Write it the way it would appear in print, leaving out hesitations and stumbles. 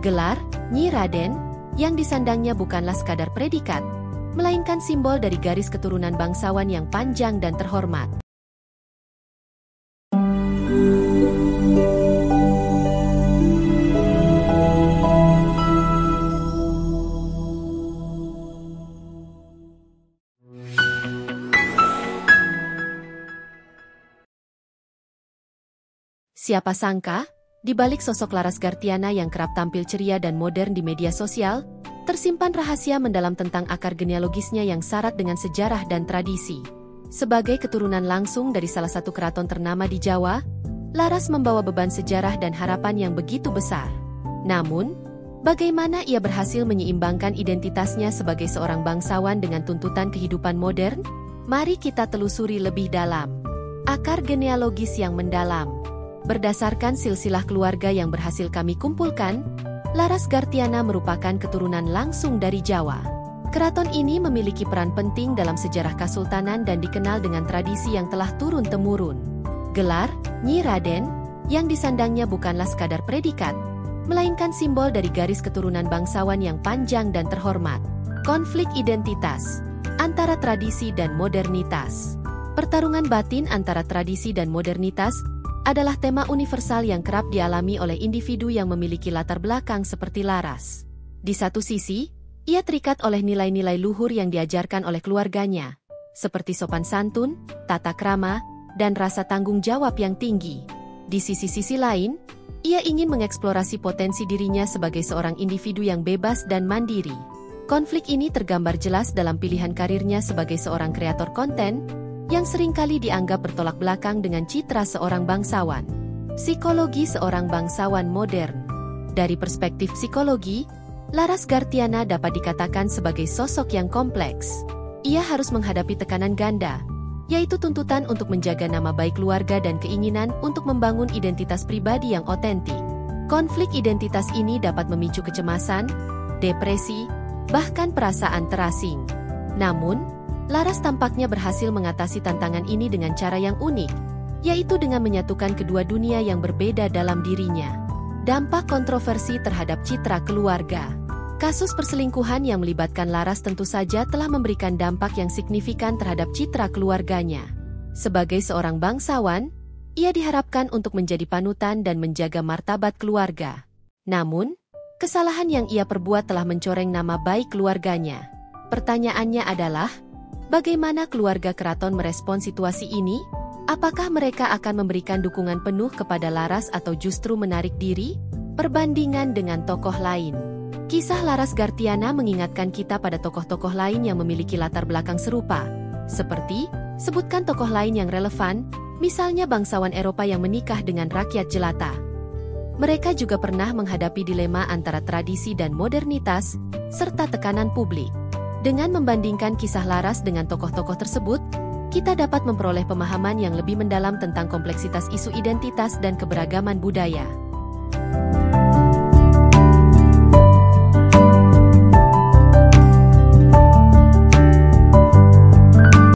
Gelar, Nyi Raden, yang disandangnya bukanlah sekadar predikat, melainkan simbol dari garis keturunan bangsawan yang panjang dan terhormat. Siapa sangka, di balik sosok Laras Gartyana yang kerap tampil ceria dan modern di media sosial, tersimpan rahasia mendalam tentang akar genealogisnya yang syarat dengan sejarah dan tradisi. Sebagai keturunan langsung dari salah satu keraton ternama di Jawa, Laras membawa beban sejarah dan harapan yang begitu besar. Namun, bagaimana ia berhasil menyeimbangkan identitasnya sebagai seorang bangsawan dengan tuntutan kehidupan modern? Mari kita telusuri lebih dalam. Akar genealogis yang mendalam. Berdasarkan silsilah keluarga yang berhasil kami kumpulkan, Laras Gartyana merupakan keturunan langsung dari Jawa. Keraton ini memiliki peran penting dalam sejarah Kasultanan dan dikenal dengan tradisi yang telah turun-temurun. Gelar, Nyi Raden, yang disandangnya bukanlah sekadar predikat, melainkan simbol dari garis keturunan bangsawan yang panjang dan terhormat. Konflik identitas antara tradisi dan modernitas. Pertarungan batin antara tradisi dan modernitas adalah tema universal yang kerap dialami oleh individu yang memiliki latar belakang seperti Laras. Di satu sisi, ia terikat oleh nilai-nilai luhur yang diajarkan oleh keluarganya, seperti sopan santun, tata krama, dan rasa tanggung jawab yang tinggi. Di sisi-sisi lain, ia ingin mengeksplorasi potensi dirinya sebagai seorang individu yang bebas dan mandiri. Konflik ini tergambar jelas dalam pilihan karirnya sebagai seorang kreator konten, yang seringkali dianggap bertolak belakang dengan citra seorang bangsawan. Psikologi seorang bangsawan modern. Dari perspektif psikologi, Laras Gartyana dapat dikatakan sebagai sosok yang kompleks. Ia harus menghadapi tekanan ganda, yaitu tuntutan untuk menjaga nama baik keluarga dan keinginan untuk membangun identitas pribadi yang otentik. Konflik identitas ini dapat memicu kecemasan, depresi, bahkan perasaan terasing. Namun, Laras tampaknya berhasil mengatasi tantangan ini dengan cara yang unik, yaitu dengan menyatukan kedua dunia yang berbeda dalam dirinya. Dampak kontroversi terhadap citra keluarga. Kasus perselingkuhan yang melibatkan Laras tentu saja telah memberikan dampak yang signifikan terhadap citra keluarganya. Sebagai seorang bangsawan, ia diharapkan untuk menjadi panutan dan menjaga martabat keluarga. Namun, kesalahan yang ia perbuat telah mencoreng nama baik keluarganya. Pertanyaannya adalah, bagaimana keluarga keraton merespon situasi ini? Apakah mereka akan memberikan dukungan penuh kepada Laras atau justru menarik diri? Perbandingan dengan tokoh lain. Kisah Laras Gartyana mengingatkan kita pada tokoh-tokoh lain yang memiliki latar belakang serupa. Seperti, sebutkan tokoh lain yang relevan, misalnya bangsawan Eropa yang menikah dengan rakyat jelata. Mereka juga pernah menghadapi dilema antara tradisi dan modernitas, serta tekanan publik. Dengan membandingkan kisah Laras dengan tokoh-tokoh tersebut, kita dapat memperoleh pemahaman yang lebih mendalam tentang kompleksitas isu identitas dan keberagaman budaya.